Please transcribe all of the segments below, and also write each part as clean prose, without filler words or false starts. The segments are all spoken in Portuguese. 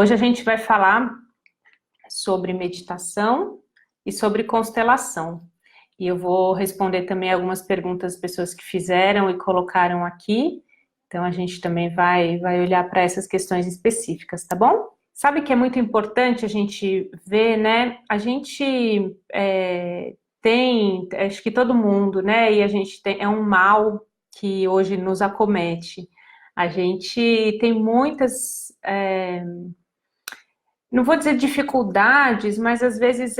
Hoje a gente vai falar sobre meditação e sobre constelação. E eu vou responder também algumas perguntas das pessoas que fizeram e colocaram aqui. Então a gente também vai olhar para essas questões específicas, tá bom? Sabe que é muito importante a gente ver, né? A gente tem, acho que todo mundo, né? E a gente tem, é um mal que hoje nos acomete. A gente tem muitas não vou dizer dificuldades, mas às vezes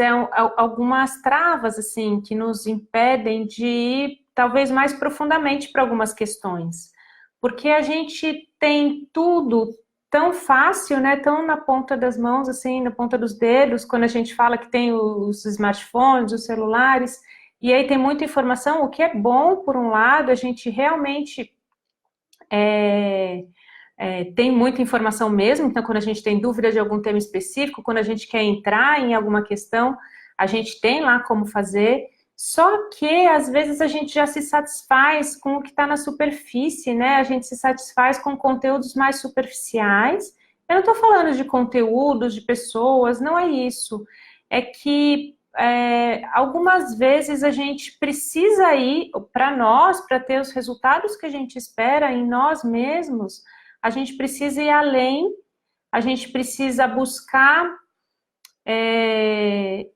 algumas travas assim que nos impedem de ir talvez mais profundamente para algumas questões, porque a gente tem tudo tão fácil, né? Tão na ponta das mãos, assim, na ponta dos dedos, quando a gente fala que tem os smartphones, os celulares, e aí tem muita informação, o que é bom por um lado, a gente realmente tem muita informação mesmo, então quando a gente tem dúvida de algum tema específico, quando a gente quer entrar em alguma questão, a gente tem lá como fazer, só que às vezes a gente já se satisfaz com o que está na superfície, né? A gente se satisfaz com conteúdos mais superficiais. Eu não estou falando de conteúdos, de pessoas, não é isso. É que algumas vezes a gente precisa ir para nós, para ter os resultados que a gente espera em nós mesmos, a gente precisa ir além, a gente precisa buscar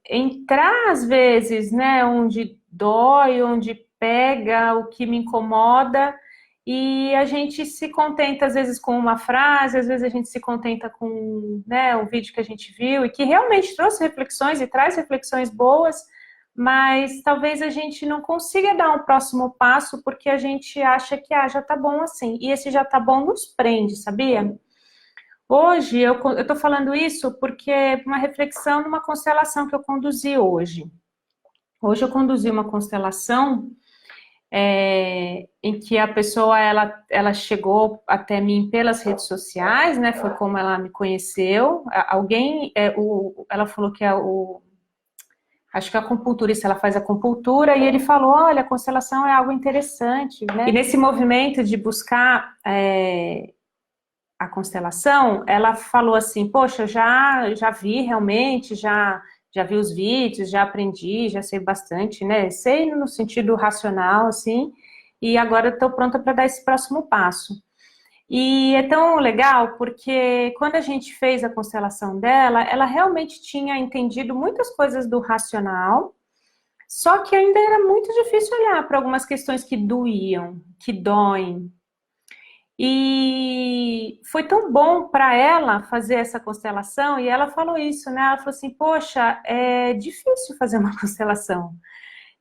entrar às vezes, né, onde dói, onde pega, o que me incomoda, e a gente se contenta às vezes com uma frase, às vezes a gente se contenta com, né, um vídeo que a gente viu e que realmente trouxe reflexões e traz reflexões boas, mas talvez a gente não consiga dar um próximo passo porque a gente acha que já tá bom assim. E esse já tá bom nos prende, sabia? Hoje eu tô falando isso porque é uma reflexão numa constelação que eu conduzi hoje. Hoje eu conduzi uma constelação em que a pessoa ela chegou até mim pelas redes sociais, né? Foi como ela me conheceu. Alguém, ela falou que acho que a acupunturista, ela faz acupuntura, e ele falou, olha, a constelação é algo interessante, né? E nesse movimento de buscar a constelação, ela falou assim, poxa, já vi realmente, já vi os vídeos, já aprendi, já sei bastante, né? Sei no sentido racional, assim, e agora estou pronta para dar esse próximo passo. E é tão legal porque quando a gente fez a constelação dela, ela realmente tinha entendido muitas coisas do racional, só que ainda era muito difícil olhar para algumas questões que doíam, que doem. E foi tão bom para ela fazer essa constelação, e ela falou isso, né? Ela falou assim, poxa, é difícil fazer uma constelação.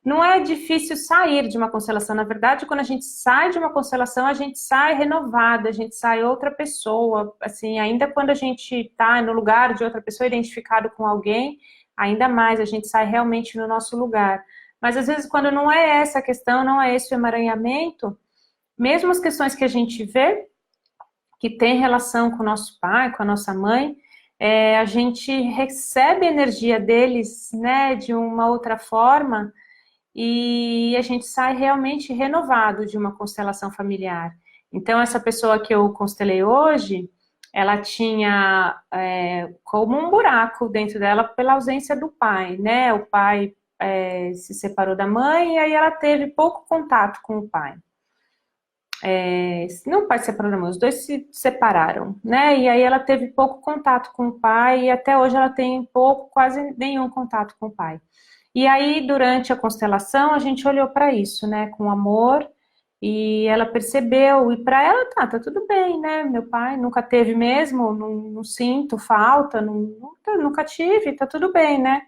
Não é difícil sair de uma constelação. Na verdade, quando a gente sai de uma constelação, a gente sai renovada, a gente sai outra pessoa. Assim, ainda quando a gente está no lugar de outra pessoa, identificado com alguém, ainda mais, a gente sai realmente no nosso lugar. Mas às vezes, quando não é essa a questão, não é esse o emaranhamento, mesmo as questões que a gente vê, que tem relação com o nosso pai, com a nossa mãe, a gente recebe a energia deles, né, de uma outra forma, e a gente sai realmente renovado de uma constelação familiar. Então, essa pessoa que eu constelei hoje, ela tinha como um buraco dentro dela pela ausência do pai, né? O pai se separou da mãe e aí ela teve pouco contato com o pai. Não o pai se separou da mãe, os dois se separaram, né? E aí ela teve pouco contato com o pai e até hoje ela tem pouco, quase nenhum contato com o pai. E aí, durante a constelação, a gente olhou para isso, né, com amor, e ela percebeu, e para ela tá tudo bem, né, meu pai nunca teve mesmo, não sinto falta, nunca tive, tá tudo bem, né.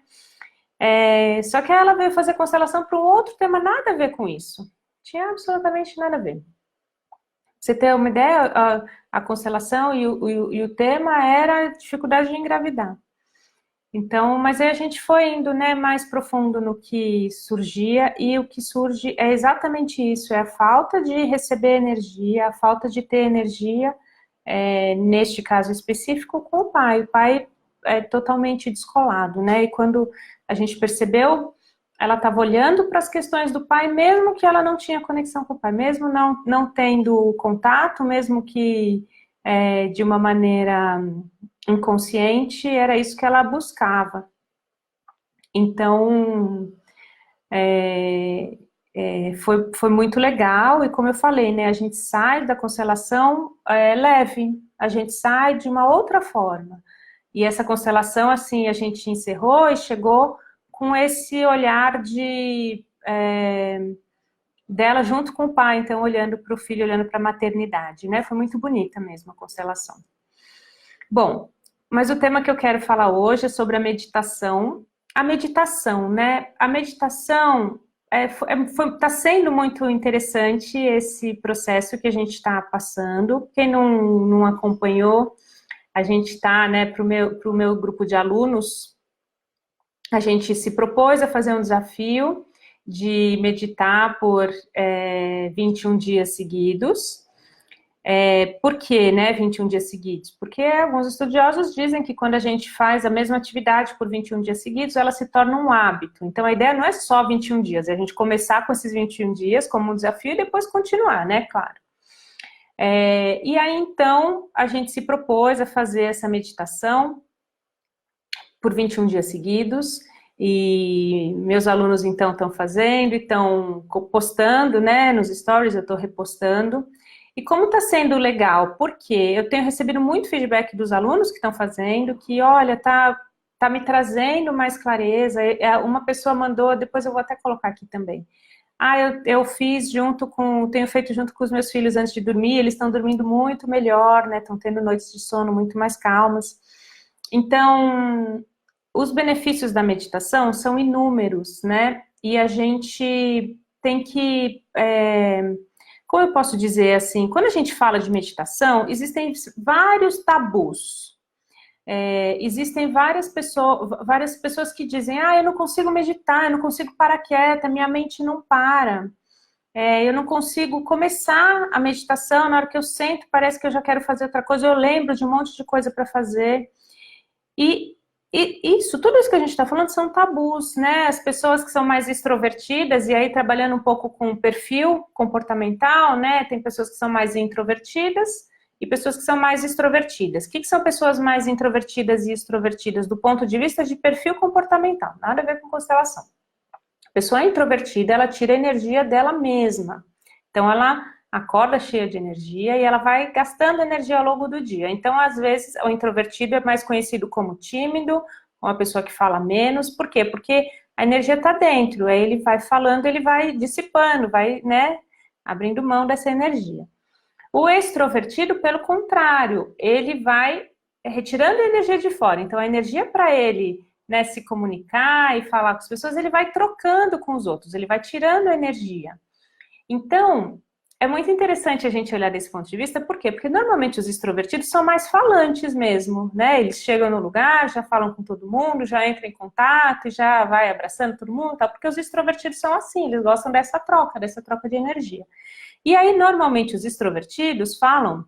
Só que ela veio fazer constelação para um outro tema, nada a ver com isso, tinha absolutamente nada a ver. Pra você ter uma ideia, a constelação e o tema era dificuldade de engravidar. Então, mas aí a gente foi indo, né, mais profundo no que surgia, e o que surge é exatamente isso, é a falta de receber energia, a falta de ter energia, neste caso específico, com o pai é totalmente descolado, né, e quando a gente percebeu, ela estava olhando para as questões do pai, mesmo que ela não tinha conexão com o pai, mesmo não tendo contato, mesmo que de uma maneira inconsciente, era isso que ela buscava. Então, foi muito legal, e como eu falei, né, a gente sai da constelação leve, a gente sai de uma outra forma. E essa constelação, assim, a gente encerrou e chegou com esse olhar dela junto com o pai, então olhando para o filho, olhando para a maternidade, né? Foi muito bonita mesmo a constelação. Bom, mas o tema que eu quero falar hoje é sobre a meditação. A meditação, né? A meditação está sendo muito interessante esse processo que a gente está passando. Quem não acompanhou, a gente está, né, para o meu grupo de alunos, a gente se propôs a fazer um desafio de meditar por 21 dias seguidos. Por que, né, 21 dias seguidos? Porque alguns estudiosos dizem que quando a gente faz a mesma atividade por 21 dias seguidos, ela se torna um hábito. Então, a ideia não é só 21 dias, é a gente começar com esses 21 dias como um desafio e depois continuar, né, claro. E aí, então, a gente se propôs a fazer essa meditação por 21 dias seguidos, e meus alunos, então, estão fazendo, estão postando, né, nos stories, eu estou repostando. E como está sendo legal? Porque eu tenho recebido muito feedback dos alunos que estão fazendo, que, olha, tá me trazendo mais clareza. Uma pessoa mandou, depois eu vou até colocar aqui também. Eu fiz tenho feito junto com os meus filhos antes de dormir, eles estão dormindo muito melhor, né? Estão tendo noites de sono muito mais calmas. Então, os benefícios da meditação são inúmeros, né? E a gente tem que, como eu posso dizer assim, quando a gente fala de meditação, existem vários tabus. Existem várias pessoas que dizem, eu não consigo meditar, eu não consigo parar quieta, minha mente não para. Eu não consigo começar a meditação, na hora que eu sento, parece que eu já quero fazer outra coisa, eu lembro de um monte de coisa para fazer. E tudo isso que a gente está falando são tabus, né? As pessoas que são mais extrovertidas, e aí trabalhando um pouco com o perfil comportamental, né? Tem pessoas que são mais introvertidas e pessoas que são mais extrovertidas. O que são pessoas mais introvertidas e extrovertidas do ponto de vista de perfil comportamental? Nada a ver com constelação. A pessoa introvertida, ela tira a energia dela mesma. Então, ela acorda cheia de energia e ela vai gastando energia ao longo do dia. Então, às vezes, o introvertido é mais conhecido como tímido, uma pessoa que fala menos. Por quê? Porque a energia está dentro, aí ele vai falando, ele vai dissipando, vai, né, abrindo mão dessa energia. O extrovertido, pelo contrário, ele vai retirando a energia de fora. Então, a energia para ele, né, se comunicar e falar com as pessoas, ele vai trocando com os outros, ele vai tirando a energia. Então, é muito interessante a gente olhar desse ponto de vista, por quê? Porque normalmente os extrovertidos são mais falantes mesmo, né? Eles chegam no lugar, já falam com todo mundo, já entram em contato, já vai abraçando todo mundo, tal, porque os extrovertidos são assim, eles gostam dessa troca de energia. E aí, normalmente, os extrovertidos falam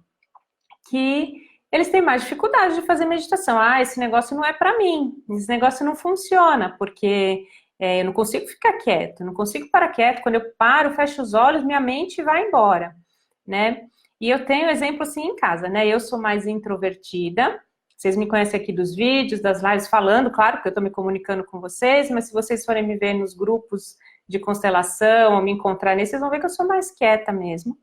que eles têm mais dificuldade de fazer meditação. Esse negócio não é para mim, esse negócio não funciona, porque eu não consigo ficar quieto, não consigo parar quieto. Quando eu paro, fecho os olhos, minha mente vai embora, né? E eu tenho exemplo assim em casa, né? Eu sou mais introvertida, vocês me conhecem aqui dos vídeos, das lives falando, claro, que eu estou me comunicando com vocês, mas se vocês forem me ver nos grupos de constelação, ou me encontrar nesses, vocês vão ver que eu sou mais quieta mesmo.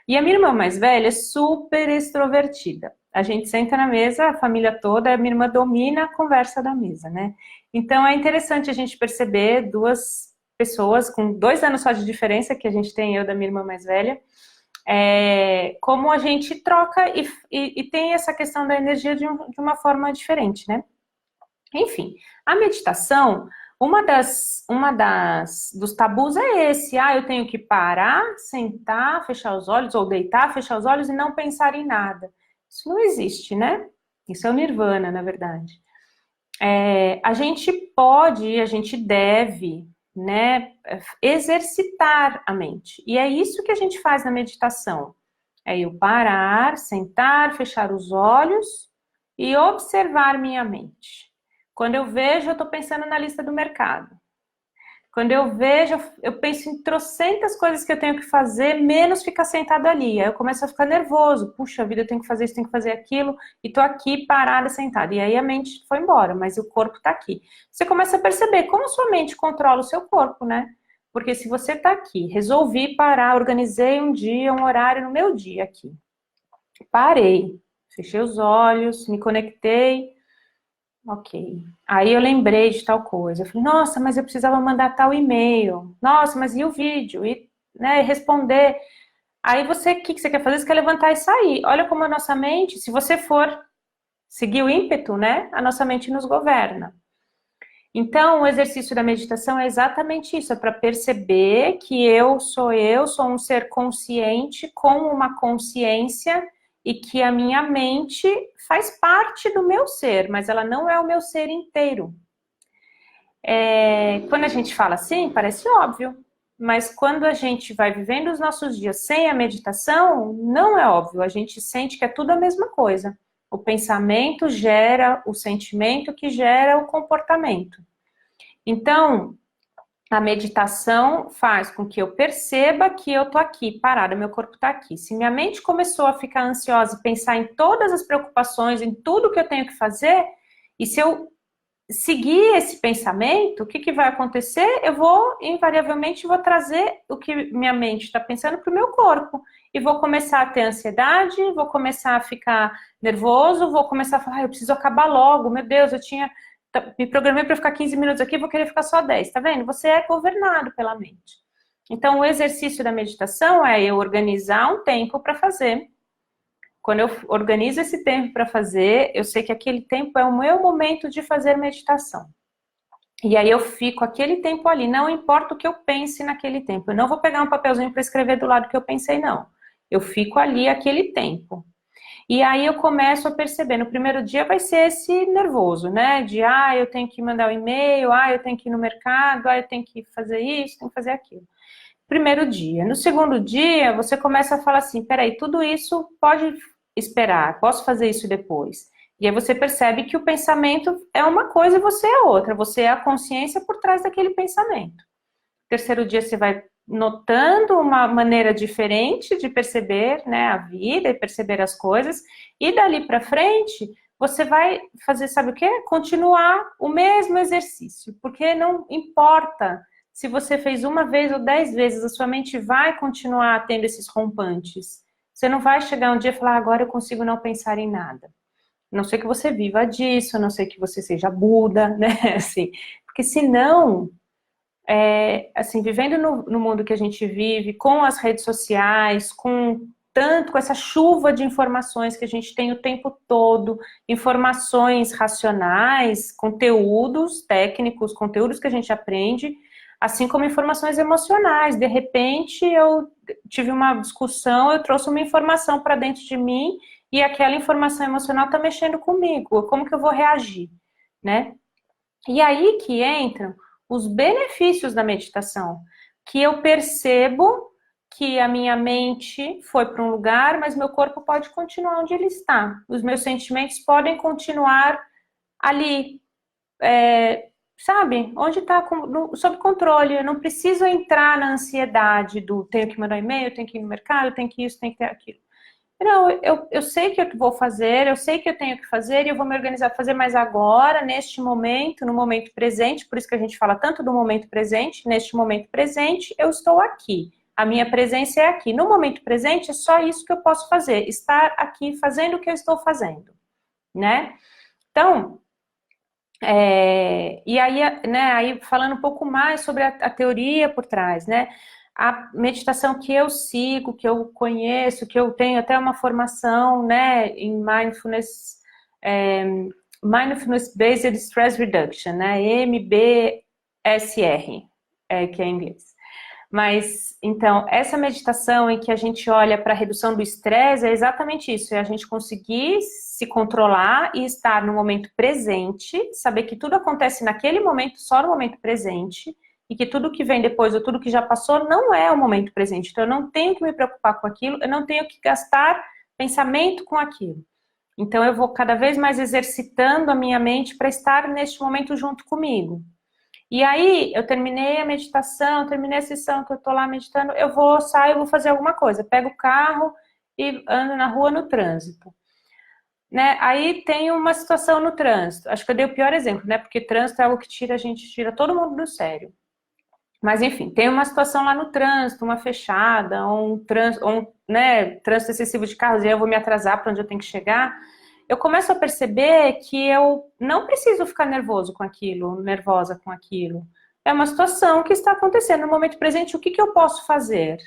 E a minha irmã mais velha é super extrovertida. A gente senta na mesa, a família toda, a minha irmã domina a conversa da mesa, né? Então é interessante a gente perceber duas pessoas com 2 anos só de diferença, que a gente tem, eu da minha irmã mais velha, como a gente troca e tem essa questão da energia de uma forma diferente, né? Enfim, a meditação, dos tabus é esse. Eu tenho que parar, sentar, fechar os olhos, ou deitar, fechar os olhos e não pensar em nada. Isso não existe, né? Isso é o nirvana, na verdade. A gente pode, a gente deve, né, exercitar a mente. E é isso que a gente faz na meditação. É eu parar, sentar, fechar os olhos e observar minha mente. Quando eu vejo, eu estou pensando na lista do mercado. Quando eu vejo, eu penso em trocentas coisas que eu tenho que fazer, menos ficar sentado ali. Aí eu começo a ficar nervoso. Puxa vida, eu tenho que fazer isso, tenho que fazer aquilo, e tô aqui parada, sentada. E aí a mente foi embora, mas o corpo tá aqui. Você começa a perceber como a sua mente controla o seu corpo, né? Porque se você tá aqui, resolvi parar, organizei um dia, um horário no meu dia aqui. Parei, fechei os olhos, me conectei. Ok. Aí eu lembrei de tal coisa. Eu falei, nossa, mas eu precisava mandar tal e-mail. Nossa, mas e o vídeo? E, né, responder. Aí você, o que você quer fazer? Você quer levantar e sair. Olha como a nossa mente, se você for seguir o ímpeto, né, a nossa mente nos governa. Então, o exercício da meditação é exatamente isso, é para perceber que eu, sou um ser consciente com uma consciência e que a minha mente faz parte do meu ser, mas ela não é o meu ser inteiro. Quando a gente fala assim, parece óbvio, mas quando a gente vai vivendo os nossos dias sem a meditação, não é óbvio, a gente sente que é tudo a mesma coisa. O pensamento gera o sentimento que gera o comportamento. Então, a meditação faz com que eu perceba que eu tô aqui, parada, meu corpo tá aqui. Se minha mente começou a ficar ansiosa e pensar em todas as preocupações, em tudo que eu tenho que fazer, e se eu seguir esse pensamento, o que, que vai acontecer? Eu vou, invariavelmente, vou trazer o que minha mente está pensando para o meu corpo. E vou começar a ter ansiedade, vou começar a ficar nervoso, vou começar a falar, eu preciso acabar logo, meu Deus, me programei para ficar 15 minutos aqui, vou querer ficar só 10, tá vendo? Você é governado pela mente. Então, o exercício da meditação é eu organizar um tempo para fazer. Quando eu organizo esse tempo para fazer, eu sei que aquele tempo é o meu momento de fazer meditação. E aí eu fico aquele tempo ali, não importa o que eu pense naquele tempo. Eu não vou pegar um papelzinho para escrever do lado que eu pensei, não. Eu fico ali aquele tempo. E aí eu começo a perceber, no primeiro dia vai ser esse nervoso, né? De, eu tenho que mandar um e-mail, eu tenho que ir no mercado, eu tenho que fazer isso, tenho que fazer aquilo. Primeiro dia. No segundo dia, você começa a falar assim, peraí, tudo isso pode esperar, posso fazer isso depois. E aí você percebe que o pensamento é uma coisa e você é outra, você é a consciência por trás daquele pensamento. Terceiro dia você vai notando uma maneira diferente de perceber, né, a vida e perceber as coisas, e dali para frente você vai fazer, sabe o quê? Continuar o mesmo exercício, porque não importa se você fez uma vez ou 10 vezes, a sua mente vai continuar tendo esses rompantes. Você não vai chegar um dia e falar, agora eu consigo não pensar em nada. A não sei que você viva disso, a não sei que você seja Buda, né? Assim, porque senão, assim, vivendo no mundo que a gente vive, com as redes sociais, com essa chuva de informações que a gente tem o tempo todo, informações racionais, conteúdos técnicos, conteúdos que a gente aprende, assim como informações emocionais. De repente, eu tive uma discussão, eu trouxe uma informação para dentro de mim e aquela informação emocional está mexendo comigo. Como que eu vou reagir, né? E aí que entram os benefícios da meditação, que eu percebo que a minha mente foi para um lugar, mas meu corpo pode continuar onde ele está. Os meus sentimentos podem continuar ali, sabe? Onde está sob controle. Eu não preciso entrar na ansiedade do tenho que mandar um e-mail, tenho que ir no mercado, tenho que isso, tenho que ter aquilo. Não, eu sei que eu vou fazer, eu sei que eu tenho que fazer e eu vou me organizar para fazer, mas agora, neste momento, no momento presente, por isso que a gente fala tanto do momento presente, neste momento presente, eu estou aqui. A minha presença é aqui. No momento presente, é só isso que eu posso fazer, estar aqui fazendo o que eu estou fazendo, né? Então, e aí, né, aí falando um pouco mais sobre a teoria por trás, né? A meditação que eu sigo, que eu conheço, que eu tenho até uma formação, né, em Mindfulness Based Stress Reduction, né, MBSR, que é em inglês. Mas, então, essa meditação em que a gente olha para a redução do estresse é exatamente isso, é a gente conseguir se controlar e estar no momento presente, saber que tudo acontece naquele momento, só no momento presente, e que tudo que vem depois ou tudo que já passou não é o momento presente. Então, eu não tenho que me preocupar com aquilo, eu não tenho que gastar pensamento com aquilo. Então, eu vou cada vez mais exercitando a minha mente para estar neste momento junto comigo. E aí, eu terminei a meditação, terminei a sessão que eu tô lá meditando, saio, vou fazer alguma coisa. Pego o carro e ando na rua no trânsito. Né? Aí tem uma situação no trânsito. Acho que eu dei o pior exemplo, né? Porque trânsito é algo que tira todo mundo do sério. Mas enfim, tem uma situação lá no trânsito, uma fechada, né, trânsito excessivo de carros, e eu vou me atrasar para onde eu tenho que chegar. Eu começo a perceber que eu não preciso ficar nervoso com aquilo, nervosa com aquilo. É uma situação que está acontecendo no momento presente. O que eu posso fazer?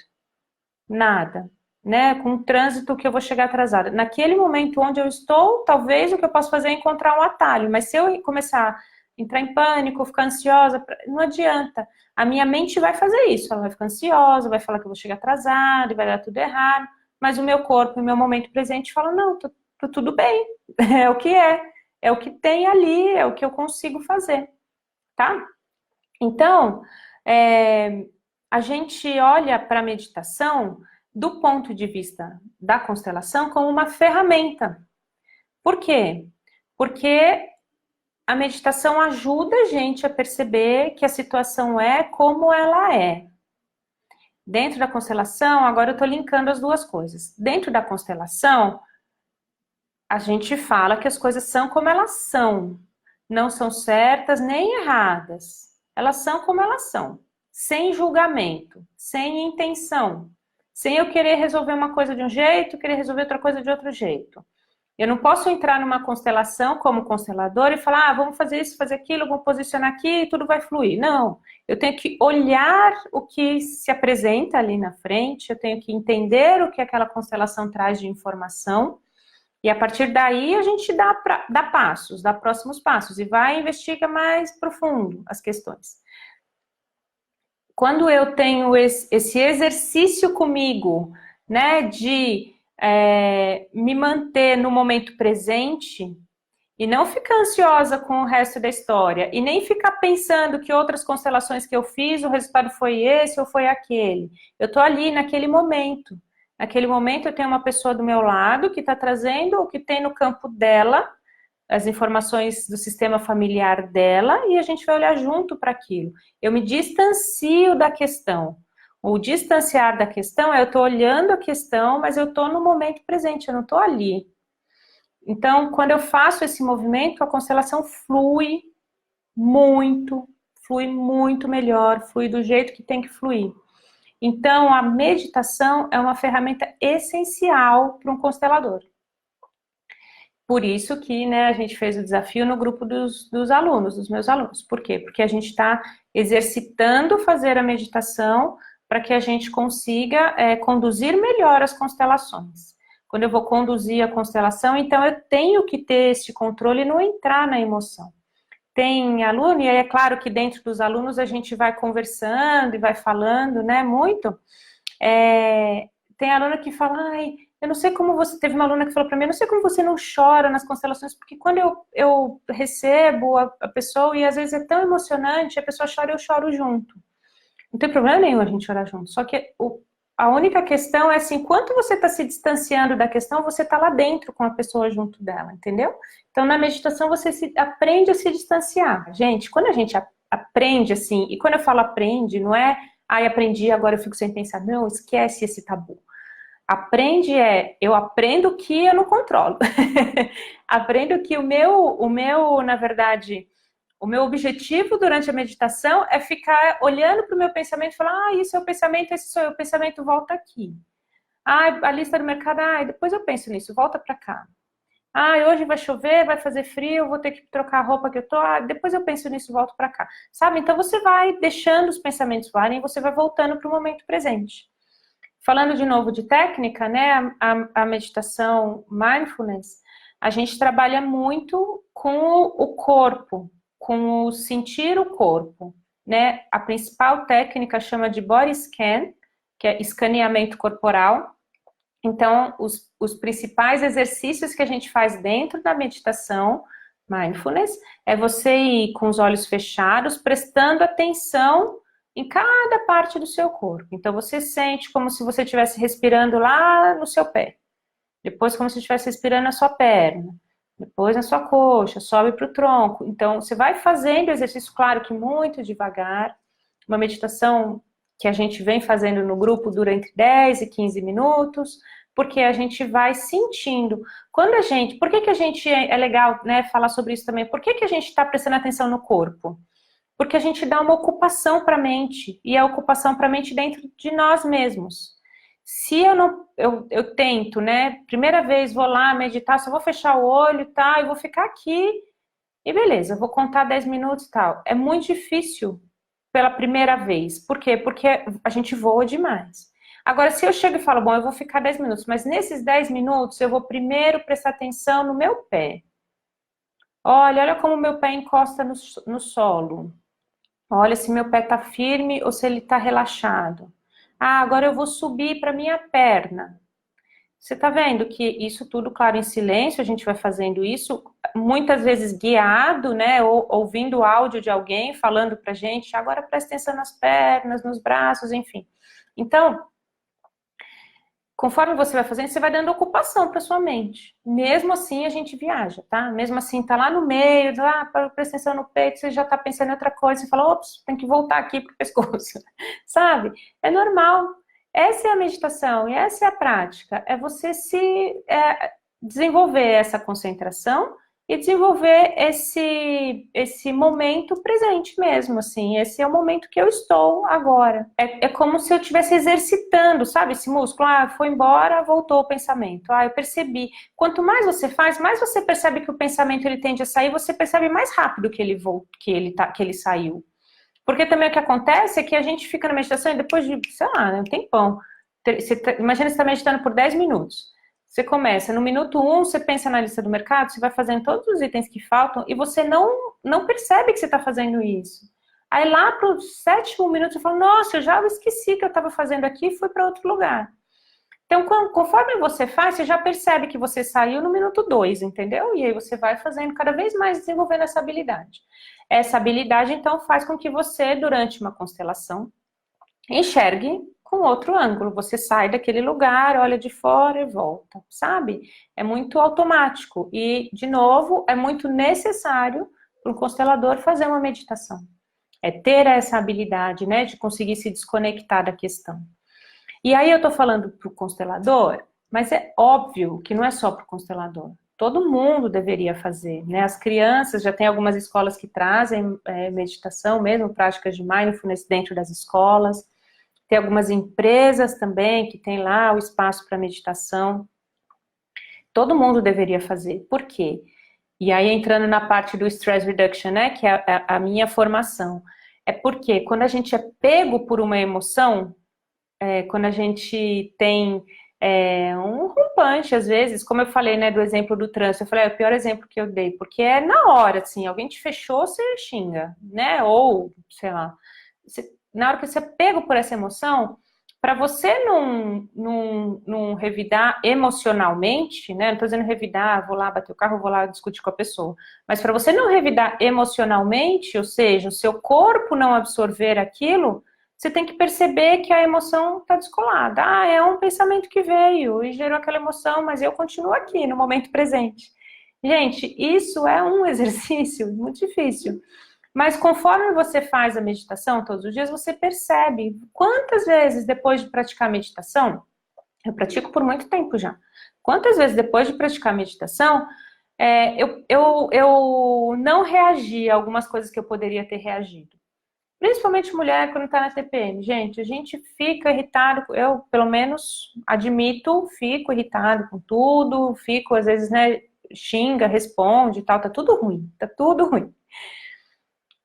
Nada. Né? Com o trânsito que eu vou chegar atrasada. Naquele momento onde eu estou, talvez o que eu posso fazer é encontrar um atalho. Mas se eu começar a entrar em pânico, ficar ansiosa, não adianta. A minha mente vai fazer isso. Ela vai ficar ansiosa, vai falar que eu vou chegar atrasada e vai dar tudo errado. Mas o meu corpo, o meu momento presente fala, não, tudo bem. É o que é. É o que tem ali, é o que eu consigo fazer. Tá? Então, a gente olha para a meditação do ponto de vista da constelação como uma ferramenta. Por quê? Porque a meditação ajuda a gente a perceber que a situação é como ela é. Dentro da constelação, agora eu estou linkando as duas coisas. Dentro da constelação, a gente fala que as coisas são como elas são. Não são certas nem erradas. Elas são como elas são. Sem julgamento, sem intenção. Sem eu querer resolver uma coisa de um jeito, querer resolver outra coisa de outro jeito. Eu não posso entrar numa constelação como constelador e falar, vamos fazer isso, fazer aquilo, vou posicionar aqui e tudo vai fluir. Não, eu tenho que olhar o que se apresenta ali na frente, eu tenho que entender o que aquela constelação traz de informação e a partir daí a gente dá passos, dá próximos passos e vai e investiga mais profundo as questões. Quando eu tenho esse exercício comigo, né, de me manter no momento presente e não ficar ansiosa com o resto da história e nem ficar pensando que outras constelações que eu fiz, o resultado foi esse ou foi aquele. Eu tô ali naquele momento. Naquele momento eu tenho uma pessoa do meu lado que está trazendo o que tem no campo dela, as informações do sistema familiar dela e a gente vai olhar junto para aquilo. Eu me distancio da questão. O distanciar da questão é eu estou olhando a questão, mas eu estou no momento presente, eu não estou ali. Então, quando eu faço esse movimento, a constelação flui muito melhor, flui do jeito que tem que fluir. Então, a meditação é uma ferramenta essencial para um constelador. Por isso que, né, a gente fez o desafio no grupo dos alunos, dos meus alunos. Por quê? Porque a gente está exercitando fazer a meditação para que a gente consiga conduzir melhor as constelações. Quando eu vou conduzir a constelação, então eu tenho que ter esse controle e não entrar na emoção. Tem aluno, e aí é claro que dentro dos alunos a gente vai conversando e vai falando, né, muito. Tem aluno que fala, ai, eu não sei como você... Teve uma aluna que falou para mim, eu não sei como você não chora nas constelações, porque quando eu recebo a pessoa, e às vezes é tão emocionante, a pessoa chora e eu choro junto. Não tem problema nenhum a gente chorar junto, só que a única questão é assim, enquanto você está se distanciando da questão, você está lá dentro com a pessoa junto dela, entendeu? Então, na meditação, você aprende a se distanciar. Gente, quando a gente aprende assim, e quando eu falo aprende, não é, ai, aprendi, agora eu fico sem pensar. Não, esquece esse tabu. Aprende eu aprendo que eu não controlo. Aprendo que o meu, na verdade... O meu objetivo durante a meditação é ficar olhando para o meu pensamento e falar, isso é o pensamento, esse sou eu, o pensamento volta aqui. A lista do mercado, depois eu penso nisso, volta para cá. Hoje vai chover, vai fazer frio, vou ter que trocar a roupa que eu tô, depois eu penso nisso, volto para cá. Sabe? Então você vai deixando os pensamentos voarem e você vai voltando para o momento presente. Falando de novo de técnica, né, a meditação mindfulness, a gente trabalha muito com o corpo, com o sentir o corpo, né? A principal técnica chama de body scan, que é escaneamento corporal. Então, os principais exercícios que a gente faz dentro da meditação mindfulness é você ir com os olhos fechados, prestando atenção em cada parte do seu corpo. Então, você sente como se você estivesse respirando lá no seu pé. Depois, como se estivesse respirando na sua perna. depois na sua coxa, sobe para o tronco. Então, você vai fazendo exercício, claro que muito devagar, uma meditação que a gente vem fazendo no grupo dura entre 10 e 15 minutos, porque a gente vai sentindo. Quando a gente, por que que a gente, é legal, né, falar sobre isso também, por que que a gente está prestando atenção no corpo? Porque a gente dá uma ocupação para a mente, e a ocupação para a mente dentro de nós mesmos. Se eu não, eu tento, né, primeira vez vou lá meditar, só vou fechar o olho e tal, e vou ficar aqui, e beleza, eu vou contar 10 minutos e tal. É muito difícil pela primeira vez. Por quê? Porque a gente voa demais. Agora, se eu chego e falo, bom, eu vou ficar 10 minutos, mas nesses 10 minutos eu vou primeiro prestar atenção no meu pé. Olha como o meu pé encosta no solo. Olha se meu pé está firme ou se ele está relaxado. Ah, agora eu vou subir para minha perna. Você está vendo que isso tudo, claro, em silêncio, a gente vai fazendo isso, muitas vezes guiado, né, ou ouvindo o áudio de alguém falando pra gente, agora presta atenção nas pernas, nos braços, enfim. Então, conforme você vai fazendo, você vai dando ocupação para sua mente. Mesmo assim, a gente viaja, tá? Mesmo assim, tá lá no meio, presta atenção no peito, você já tá pensando em outra coisa, você fala, ops, tem que voltar aqui pro pescoço, sabe? É normal. Essa é a meditação e essa é a prática. É você desenvolver essa concentração e desenvolver esse momento presente mesmo, assim. Esse é o momento que eu estou agora. É como se eu estivesse exercitando, sabe? Esse músculo, foi embora, voltou o pensamento. Eu percebi. Quanto mais você faz, mais você percebe que o pensamento ele tende a sair, você percebe mais rápido que ele saiu. Porque também o que acontece é que a gente fica na meditação e depois de, sei lá, um tempão. Imagina você está meditando por 10 minutos. Você começa, no minuto 1, você pensa na lista do mercado, você vai fazendo todos os itens que faltam e você não percebe que você está fazendo isso. Aí lá para o 7º minuto você fala, nossa, eu já esqueci que eu estava fazendo aqui e fui para outro lugar. Então, conforme você faz, você já percebe que você saiu no minuto 2, entendeu? E aí você vai fazendo cada vez mais, desenvolvendo essa habilidade. Essa habilidade, então, faz com que você, durante uma constelação, enxergue com outro ângulo. Você sai daquele lugar, olha de fora e volta, sabe? É muito automático. E, de novo, é muito necessário para um constelador fazer uma meditação. É ter essa habilidade, né, de conseguir se desconectar da questão. E aí eu tô falando para o constelador, mas é óbvio que não é só para o constelador. Todo mundo deveria fazer, né? As crianças, já tem algumas escolas que trazem meditação mesmo, práticas de mindfulness dentro das escolas. Tem algumas empresas também que tem lá o espaço para meditação. Todo mundo deveria fazer. Por quê? E aí entrando na parte do stress reduction, né? Que é a minha formação. É porque quando a gente é pego por uma emoção, quando a gente tem um rompante, às vezes, como eu falei, né, do exemplo do trânsito, eu falei, é o pior exemplo que eu dei, porque é na hora, assim, alguém te fechou, você xinga, né, ou, sei lá, na hora que você é pego por essa emoção, para você não revidar emocionalmente, né, não tô dizendo revidar, vou lá bater o carro, vou lá discutir com a pessoa, mas para você não revidar emocionalmente, ou seja, o seu corpo não absorver aquilo, você tem que perceber que a emoção está descolada. É um pensamento que veio e gerou aquela emoção, mas eu continuo aqui no momento presente. Gente, isso é um exercício muito difícil. Mas conforme você faz a meditação todos os dias, você percebe quantas vezes depois de praticar meditação, eu pratico por muito tempo já, quantas vezes depois de praticar meditação, eu não reagi a algumas coisas que eu poderia ter reagido. Principalmente mulher quando tá na TPM. Gente, a gente fica irritado, eu pelo menos admito, fico irritado com tudo, fico às vezes, né, xinga, responde e tal, tá tudo ruim, tá tudo ruim.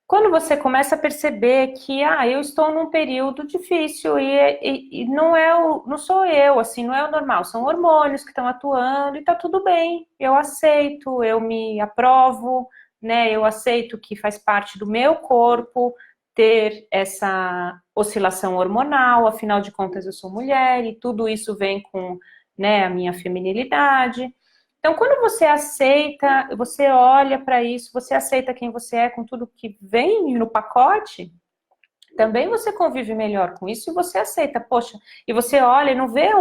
Quando você começa a perceber que, eu estou num período difícil e não sou eu, assim, não é o normal, são hormônios que estão atuando e tá tudo bem, eu aceito, eu me aprovo, né, eu aceito que faz parte do meu corpo ter essa oscilação hormonal, afinal de contas eu sou mulher e tudo isso vem com, né, a minha feminilidade. Então, quando você aceita, você olha para isso, você aceita quem você é com tudo que vem no pacote, também você convive melhor com isso e você aceita, poxa, e você olha e não vê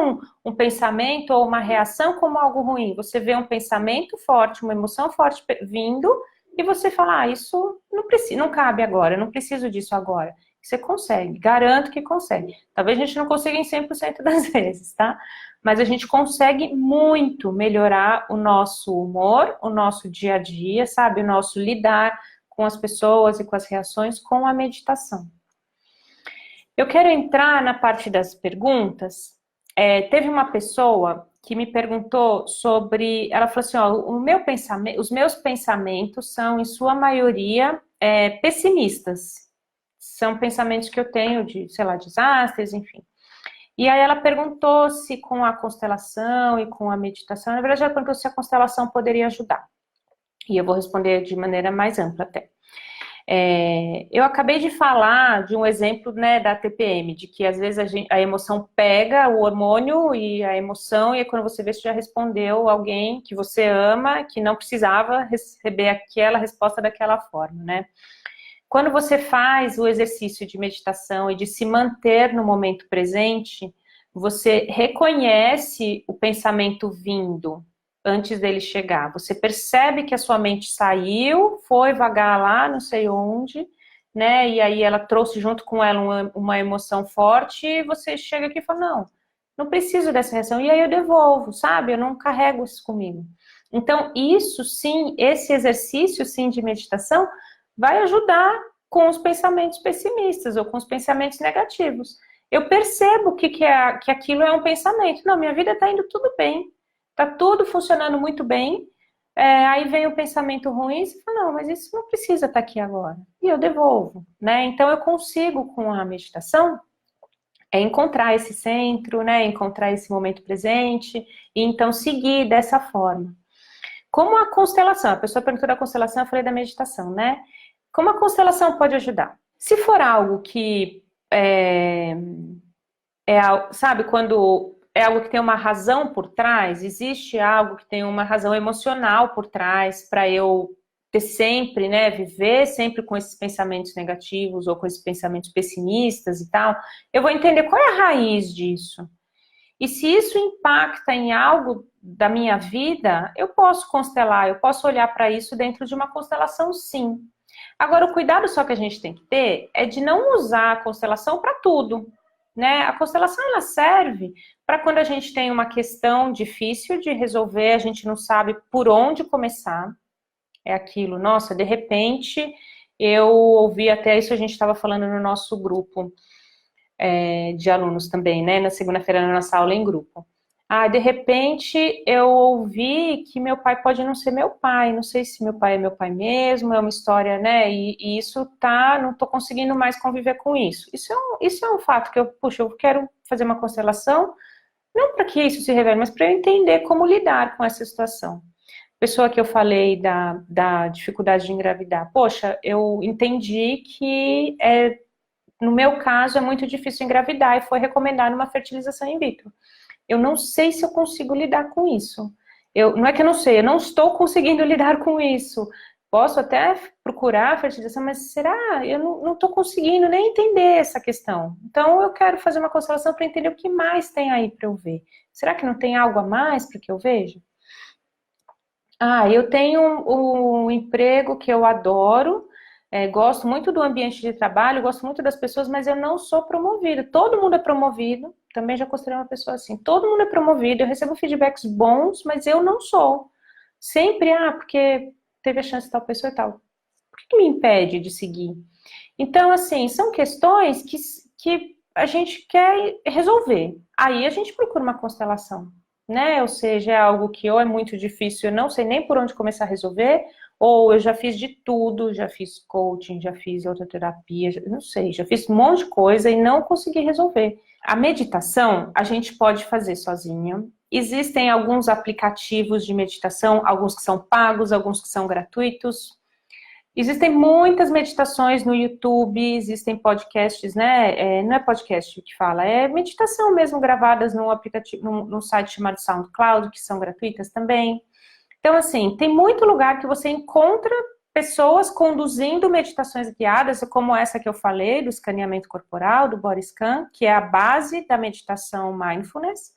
um pensamento ou uma reação como algo ruim, você vê um pensamento forte, uma emoção forte vindo e você fala, isso não precisa, não cabe agora, eu não preciso disso agora. Você consegue, garanto que consegue. Talvez a gente não consiga em 100% das vezes, tá? Mas a gente consegue muito melhorar o nosso humor, o nosso dia a dia, sabe? O nosso lidar com as pessoas e com as reações com a meditação. Eu quero entrar na parte das perguntas. Teve uma pessoa que me perguntou sobre... Ela falou assim, ó, os meus pensamentos são, em sua maioria, pessimistas. São pensamentos que eu tenho de, sei lá, desastres, enfim. E aí ela perguntou se com a constelação e com a meditação, na verdade ela perguntou se a constelação poderia ajudar. E eu vou responder de maneira mais ampla até. Eu acabei de falar de um exemplo, né, da TPM, de que às vezes a emoção pega o hormônio e a emoção, e quando você vê, você já respondeu alguém que você ama, que não precisava receber aquela resposta daquela forma, né? Quando você faz o exercício de meditação e de se manter no momento presente, você reconhece o pensamento vindo antes dele chegar. Você percebe que a sua mente saiu, foi vagar lá, não sei onde, né? E aí ela trouxe junto com ela uma emoção forte e você chega aqui e fala, não preciso dessa reação. E aí eu devolvo, sabe? Eu não carrego isso comigo. Então, isso sim, esse exercício sim de meditação vai ajudar com os pensamentos pessimistas ou com os pensamentos negativos. Eu percebo que aquilo é um pensamento. Não, minha vida está indo tudo bem, está tudo funcionando muito bem. Aí vem o pensamento ruim e você fala, não, mas isso não precisa estar aqui agora. E eu devolvo, né? Então eu consigo, com a meditação, encontrar esse centro, né? Encontrar esse momento presente e então seguir dessa forma. Como a constelação, a pessoa perguntou da constelação, eu falei da meditação, né? Como a constelação pode ajudar? Se for algo que sabe, quando é algo que tem uma razão por trás, existe algo que tem uma razão emocional por trás para eu ter sempre, né, viver sempre com esses pensamentos negativos ou com esses pensamentos pessimistas e tal, eu vou entender qual é a raiz disso. E se isso impacta em algo da minha vida, eu posso constelar, eu posso olhar para isso dentro de uma constelação, sim. Agora, o cuidado só que a gente tem que ter é de não usar a constelação para tudo, né? A constelação, ela serve para quando a gente tem uma questão difícil de resolver, a gente não sabe por onde começar. É aquilo, nossa, de repente, eu ouvi até isso, a gente estava falando no nosso grupo de alunos também, né? Na segunda-feira, na nossa aula em grupo. De repente, eu ouvi que meu pai pode não ser meu pai, não sei se meu pai é meu pai mesmo, é uma história, né, e isso não tô conseguindo mais conviver com isso. Isso é um fato que eu quero fazer uma constelação, não para que isso se revele, mas para eu entender como lidar com essa situação. Pessoa que eu falei da dificuldade de engravidar, poxa, eu entendi que no meu caso é muito difícil engravidar e foi recomendada uma fertilização in vitro. Eu não sei se eu consigo lidar com isso. Não é que eu não sei, eu não estou conseguindo lidar com isso. Posso até procurar a fertilização, mas será? Eu não estou conseguindo nem entender essa questão. Então, eu quero fazer uma constelação para entender o que mais tem aí para eu ver. Será que não tem algo a mais para que eu veja? Eu tenho um emprego que eu adoro, gosto muito do ambiente de trabalho, gosto muito das pessoas, mas eu não sou promovida. Todo mundo é promovido, também já considerei uma pessoa assim. Todo mundo é promovido, eu recebo feedbacks bons, mas eu não sou. Sempre, porque teve a chance de tal pessoa e tal. Por que me impede de seguir? Então, assim, são questões que a gente quer resolver. Aí a gente procura uma constelação, né? Ou seja, é algo que ou é muito difícil, eu não sei nem por onde começar a resolver, ou eu já fiz de tudo, já fiz coaching, já fiz autoterapia, não sei, já fiz um monte de coisa e não consegui resolver. A meditação a gente pode fazer sozinha. Existem alguns aplicativos de meditação, alguns que são pagos, alguns que são gratuitos. Existem muitas meditações no YouTube, existem podcasts, né? Não é podcast que fala, é meditação mesmo, gravadas num aplicativo, num site chamado SoundCloud, que são gratuitas também. Então, assim, tem muito lugar que você encontra pessoas conduzindo meditações guiadas, como essa que eu falei, do escaneamento corporal, do body scan, que é a base da meditação mindfulness,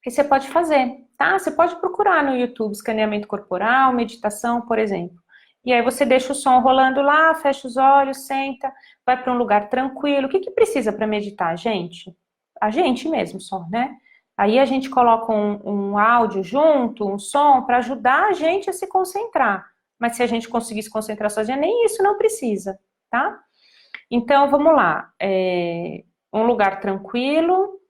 que você pode fazer, tá? Você pode procurar no YouTube escaneamento corporal, meditação, por exemplo. E aí você deixa o som rolando lá, fecha os olhos, senta, vai para um lugar tranquilo. O que que precisa para meditar, gente? A gente mesmo só, né? Aí a gente coloca um áudio junto, um som, para ajudar a gente a se concentrar. Mas se a gente conseguir se concentrar sozinha, nem isso não precisa, tá? Então, vamos lá. Um lugar tranquilo,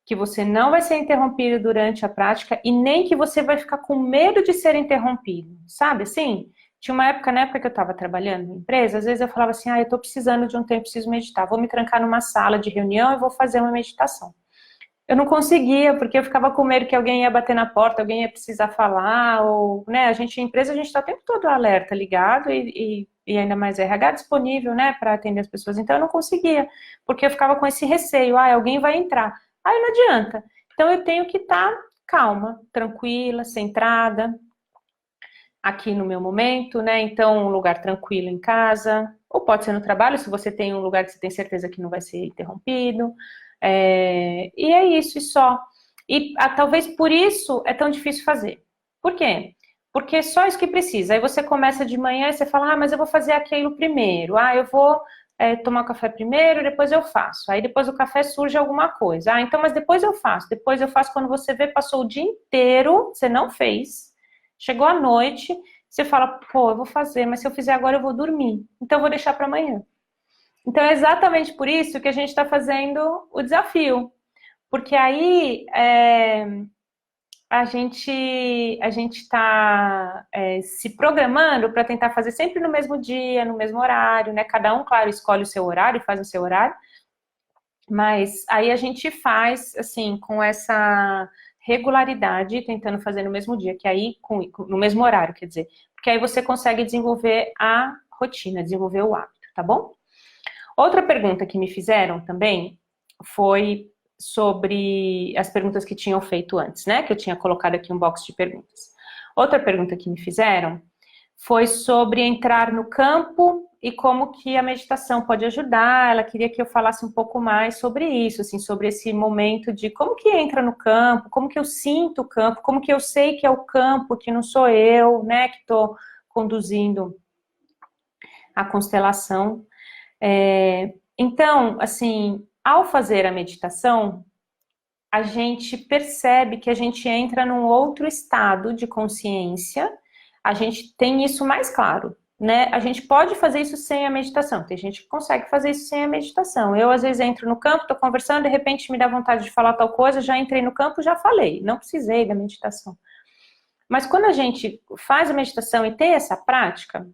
que você não vai ser interrompido durante a prática e nem que você vai ficar com medo de ser interrompido, sabe assim? Tinha uma época, na época que eu estava trabalhando em empresa, às vezes eu falava assim, eu estou precisando de um tempo, preciso meditar, vou me trancar numa sala de reunião e vou fazer uma meditação. Eu não conseguia, porque eu ficava com medo que alguém ia bater na porta, alguém ia precisar falar, ou, né, a empresa, a gente está o tempo todo alerta, ligado, e ainda mais RH disponível, né, para atender as pessoas, então eu não conseguia, porque eu ficava com esse receio, alguém vai entrar, aí não adianta, então eu tenho que estar calma, tranquila, centrada, aqui no meu momento, né, então um lugar tranquilo em casa, ou pode ser no trabalho, se você tem um lugar que você tem certeza que não vai ser interrompido, e é isso, e só. E talvez por isso é tão difícil fazer. Por quê? Porque é só isso que precisa. Aí você começa de manhã e você fala, mas eu vou fazer aquilo primeiro. Eu vou tomar o café primeiro, depois eu faço. Aí depois do café surge alguma coisa. Então, mas depois eu faço. Depois eu faço quando você vê, passou o dia inteiro, você não fez. Chegou à noite, você fala, pô, eu vou fazer, mas se eu fizer agora eu vou dormir. Então eu vou deixar para amanhã. Então, é exatamente por isso que a gente está fazendo o desafio. Porque aí a gente está se programando para tentar fazer sempre no mesmo dia, no mesmo horário, né? Cada um, claro, escolhe o seu horário e faz o seu horário. Mas aí a gente faz, assim, com essa regularidade, tentando fazer no mesmo dia, que aí, no mesmo horário, quer dizer. Porque aí você consegue desenvolver a rotina, desenvolver o hábito, tá bom? Outra pergunta que me fizeram também foi sobre as perguntas que tinham feito antes, né? Que eu tinha colocado aqui um box de perguntas. Outra pergunta que me fizeram foi sobre entrar no campo e como que a meditação pode ajudar. Ela queria que eu falasse um pouco mais sobre isso, assim, sobre esse momento de como que entra no campo, como que eu sinto o campo, como que eu sei que é o campo, que não sou eu, né? Que estou conduzindo a constelação. Então, assim, ao fazer a meditação, a gente percebe que a gente entra num outro estado de consciência, a gente tem isso mais claro, né? A gente pode fazer isso sem a meditação, tem gente que consegue fazer isso sem a meditação. Eu, às vezes, entro no campo, tô conversando, de repente me dá vontade de falar tal coisa, já entrei no campo, já falei, não precisei da meditação. Mas quando a gente faz a meditação e tem essa prática,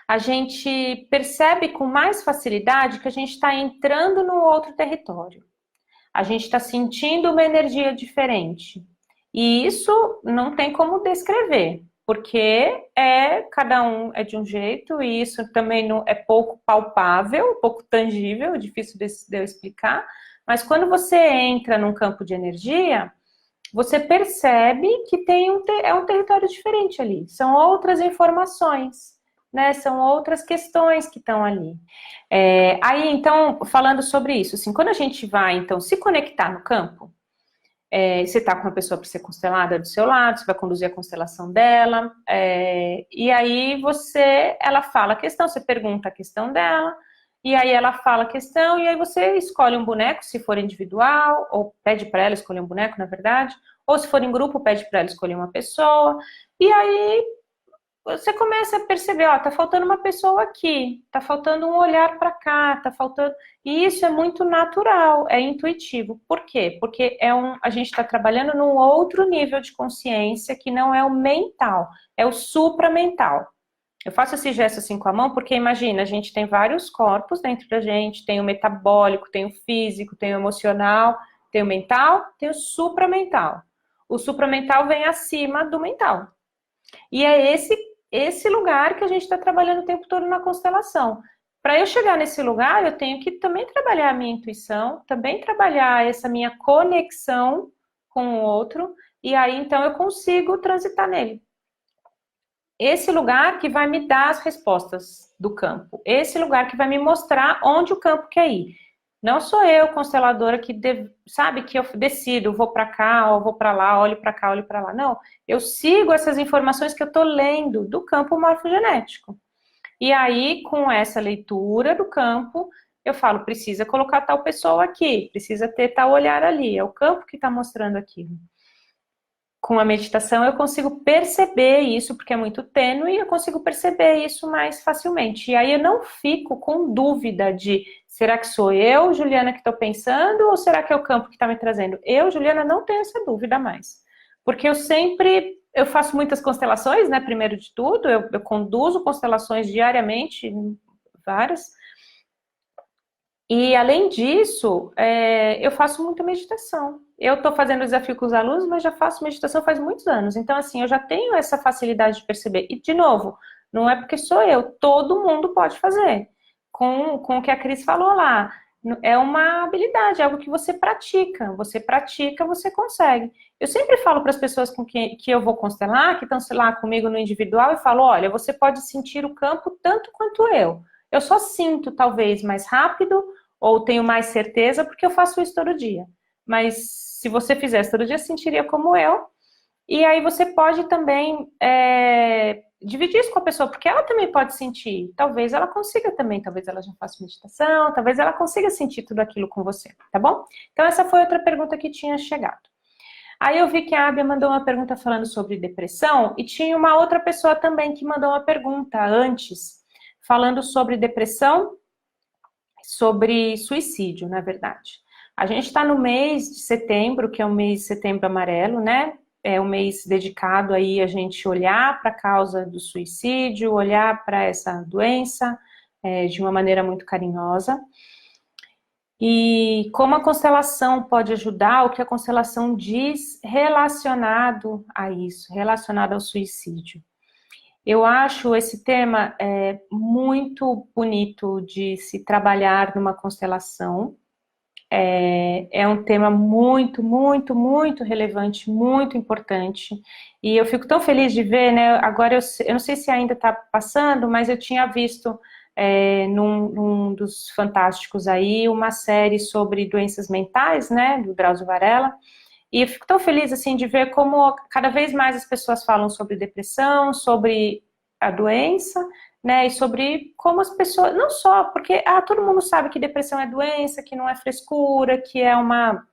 a gente percebe com mais facilidade que a gente está entrando num outro território. A gente está sentindo uma energia diferente. E isso não tem como descrever, porque cada um é de um jeito, e isso também não, é pouco palpável, pouco tangível, difícil de eu explicar. Mas quando você entra num campo de energia, você percebe que é um território diferente ali. São outras informações, né? São outras questões que estão ali. Aí, então, falando sobre isso, assim, quando a gente vai, então, se conectar no campo, você está com uma pessoa para ser constelada do seu lado, você vai conduzir a constelação dela, e aí ela fala a questão, você pergunta a questão dela, e aí ela fala a questão, e aí você escolhe um boneco, se for individual, ou pede para ela escolher um boneco, na verdade, ou se for em grupo, pede para ela escolher uma pessoa, e aí você começa a perceber, tá faltando uma pessoa aqui, tá faltando um olhar para cá, tá faltando... E isso é muito natural, é intuitivo. Por quê? Porque a gente está trabalhando num outro nível de consciência que não é o mental, é o supramental. Eu faço esse gesto assim com a mão porque, imagina, a gente tem vários corpos dentro da gente, tem o metabólico, tem o físico, tem o emocional, tem o mental, tem o supramental. O supramental vem acima do mental. E é esse lugar que a gente está trabalhando o tempo todo na constelação. Para eu chegar nesse lugar, eu tenho que também trabalhar a minha intuição, também trabalhar essa minha conexão com o outro, e aí então eu consigo transitar nele. esse lugar que vai me dar as respostas do campo. Esse lugar que vai me mostrar onde o campo quer ir. Não sou eu, consteladora, sabe, que eu decido, vou para cá, ou vou para lá, olho para cá, olho para lá. Não, eu sigo essas informações que eu estou lendo do campo morfogenético. E aí, com essa leitura do campo, eu falo, precisa colocar tal pessoa aqui, precisa ter tal olhar ali, é o campo que está mostrando aquilo. Com a meditação eu consigo perceber isso, porque é muito tênue, e eu consigo perceber isso mais facilmente. E aí eu não fico com dúvida de, será que sou eu, Juliana, que estou pensando, ou será que é o campo que está me trazendo? Eu, Juliana, não tenho essa dúvida mais. Porque eu faço muitas constelações, né, primeiro de tudo, eu conduzo constelações diariamente, várias. E, além disso, eu faço muita meditação. Eu estou fazendo o desafio com os alunos, mas já faço meditação faz muitos anos. Então, assim, eu já tenho essa facilidade de perceber. E, de novo, não é porque sou eu, todo mundo pode fazer. Com o que a Cris falou lá. É uma habilidade, é algo que você pratica. Você pratica, você consegue. Eu sempre falo para as pessoas com que eu vou constelar, que estão, sei lá, comigo no individual, e falo, olha, você pode sentir o campo tanto quanto eu. Eu só sinto, talvez, mais rápido, ou tenho mais certeza, porque eu faço isso todo dia. Mas se você fizesse todo dia, sentiria como eu. E aí você pode também dividir isso com a pessoa, porque ela também pode sentir. Talvez ela consiga também, talvez ela já faça meditação, talvez ela consiga sentir tudo aquilo com você, tá bom? Então essa foi outra pergunta que tinha chegado. Aí eu vi que a Abia mandou uma pergunta falando sobre depressão, e tinha uma outra pessoa também que mandou uma pergunta antes, falando sobre depressão, sobre suicídio, na verdade. A gente está no mês de setembro, que é o mês de setembro amarelo, né? É um mês dedicado aí a gente olhar para a causa do suicídio, olhar para essa doença de uma maneira muito carinhosa. E como a constelação pode ajudar, o que a constelação diz relacionado a isso, relacionado ao suicídio. Eu acho esse tema muito bonito de se trabalhar numa constelação. É um tema muito, muito, muito relevante, muito importante. E eu fico tão feliz de ver, né? Agora eu não sei se ainda está passando, mas eu tinha visto num dos Fantásticos aí uma série sobre doenças mentais, né? Do Drauzio Varela. E eu fico tão feliz, assim, de ver como cada vez mais as pessoas falam sobre depressão, sobre a doença, né, e sobre como as pessoas, não só, porque todo mundo sabe que depressão é doença, que não é frescura, que é uma,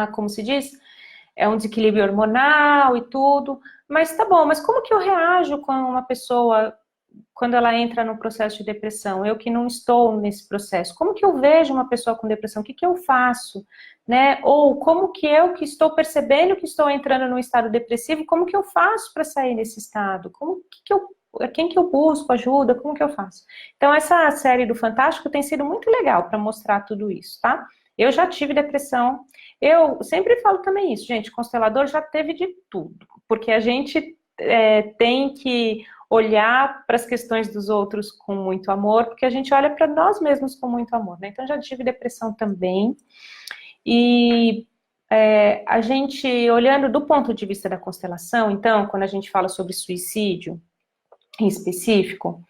como se diz? É um desequilíbrio hormonal e tudo, mas tá bom, mas como que eu reajo com uma pessoa quando ela entra no processo de depressão, eu que não estou nesse processo, como que eu vejo uma pessoa com depressão, o que que eu faço, né, ou como que eu que estou percebendo que estou entrando num estado depressivo, como que eu faço para sair desse estado, quem que eu busco ajuda, como que eu faço? Então essa série do Fantástico tem sido muito legal para mostrar tudo isso, tá? Eu já tive depressão, eu sempre falo também isso, gente, constelador já teve de tudo, porque a gente tem que olhar para as questões dos outros com muito amor, porque a gente olha para nós mesmos com muito amor, né? Então já tive depressão também, e a gente, olhando do ponto de vista da constelação, então, quando a gente fala sobre suicídio, em específico,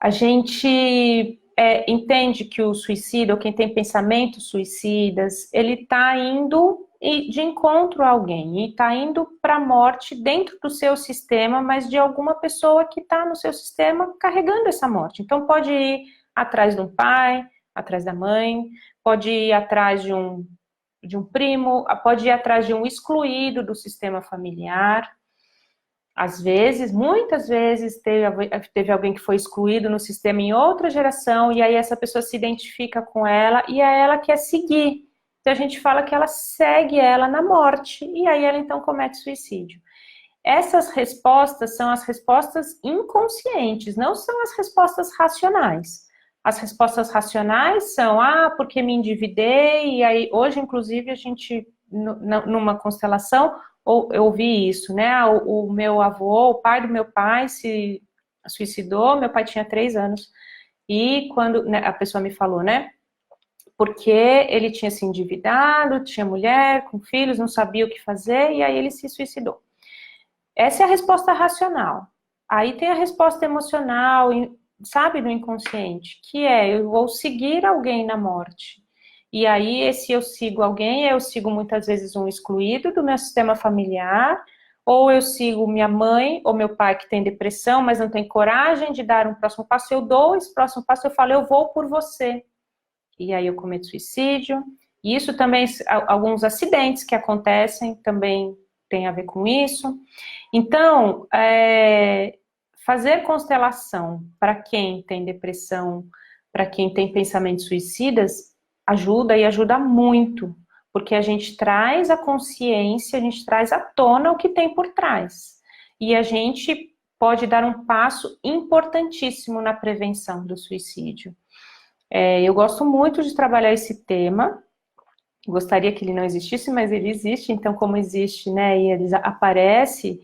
a gente entende que o suicida, ou quem tem pensamentos suicidas, ele está indo de encontro a alguém, e está indo para a morte dentro do seu sistema, mas de alguma pessoa que está no seu sistema carregando essa morte. Então pode ir atrás de um pai, atrás da mãe, pode ir atrás de um primo, pode ir atrás de um excluído do sistema familiar. Às vezes, muitas vezes, teve alguém que foi excluído no sistema em outra geração, e aí essa pessoa se identifica com ela, e aí ela quer seguir. Então a gente fala que ela segue ela na morte, e aí ela então comete suicídio. Essas respostas são as respostas inconscientes, não são as respostas racionais. As respostas racionais são, porque me endividei, e aí hoje, inclusive, a gente, numa constelação, eu ouvi isso, né? O meu avô, o pai do meu pai se suicidou, meu pai tinha 3 anos, e quando, né, a pessoa me falou, né? Porque ele tinha se endividado, tinha mulher com filhos, não sabia o que fazer, e aí ele se suicidou. Essa é a resposta racional. Aí tem a resposta emocional, sabe, do inconsciente, que é, eu vou seguir alguém na morte. E aí, se eu sigo alguém, eu sigo muitas vezes um excluído do meu sistema familiar, ou eu sigo minha mãe ou meu pai que tem depressão, mas não tem coragem de dar um próximo passo, eu dou esse próximo passo, eu falo, eu vou por você. E aí eu cometo suicídio. E isso também, alguns acidentes que acontecem também tem a ver com isso. Então, fazer constelação para quem tem depressão, para quem tem pensamentos suicidas, ajuda e ajuda muito, porque a gente traz a consciência, a gente traz à tona o que tem por trás. E a gente pode dar um passo importantíssimo na prevenção do suicídio. Eu gosto muito de trabalhar esse tema, gostaria que ele não existisse, mas ele existe, então como existe, né, e ele aparece,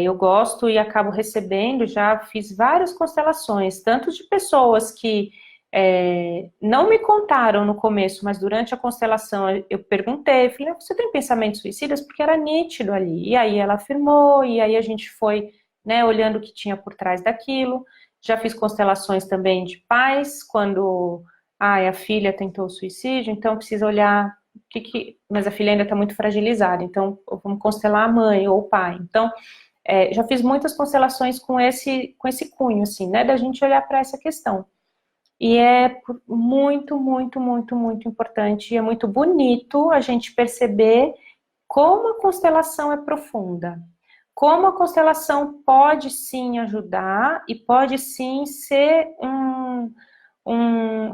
eu gosto e acabo recebendo, já fiz várias constelações, tanto de pessoas que não me contaram no começo, mas durante a constelação eu perguntei, falei, você tem pensamentos suicidas? Porque era nítido ali, e aí ela afirmou, e aí a gente foi, né, olhando o que tinha por trás daquilo. Já fiz constelações também de pais, quando a filha tentou suicídio, então precisa olhar, mas a filha ainda está muito fragilizada, então vamos constelar a mãe ou o pai. Então, já fiz muitas constelações com esse cunho, assim, né, da gente olhar para essa questão. E é muito, muito, muito, muito importante, e é muito bonito a gente perceber como a constelação é profunda. Como a constelação pode sim ajudar e pode sim ser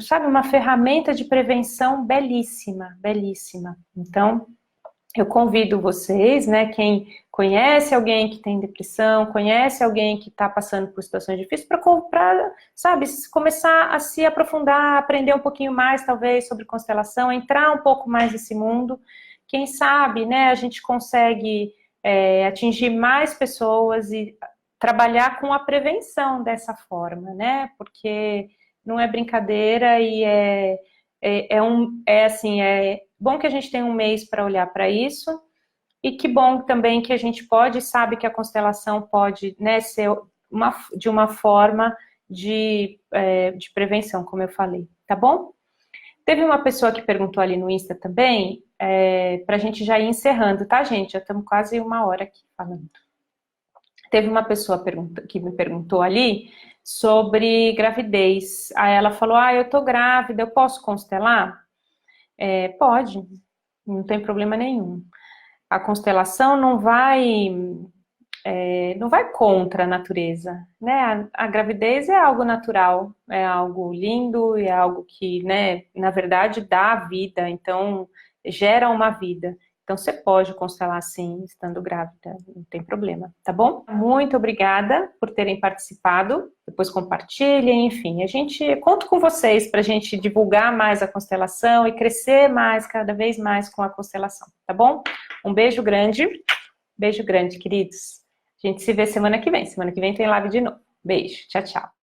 sabe, uma ferramenta de prevenção belíssima, belíssima. Então, eu convido vocês, né, quem conhece alguém que tem depressão, conhece alguém que está passando por situações difíceis, para, sabe, começar a se aprofundar, aprender um pouquinho mais, talvez, sobre constelação, entrar um pouco mais nesse mundo. Quem sabe, né, a gente consegue atingir mais pessoas e trabalhar com a prevenção dessa forma, né, porque não é brincadeira e é bom que a gente tem um mês para olhar para isso, e que bom também que a gente pode, sabe que a constelação pode, né, ser de uma forma de prevenção, como eu falei, tá bom? Teve uma pessoa que perguntou ali no Insta também, para a gente já ir encerrando, tá, gente? Já estamos quase uma hora aqui falando. Teve uma pessoa que me perguntou ali sobre gravidez. Aí ela falou, eu tô grávida, eu posso constelar? Pode, não tem problema nenhum. A constelação não vai contra a natureza, né? A gravidez é algo natural, é algo lindo, é algo que, né, na verdade dá vida, então gera uma vida. Então você pode constelar sim, estando grávida, não tem problema, tá bom? Muito obrigada por terem participado, depois compartilhem, enfim, a gente conta com vocês para a gente divulgar mais a constelação e crescer mais, cada vez mais com a constelação, tá bom? Um beijo grande, queridos. A gente se vê semana que vem. Semana que vem tem live de novo. Beijo, tchau, tchau.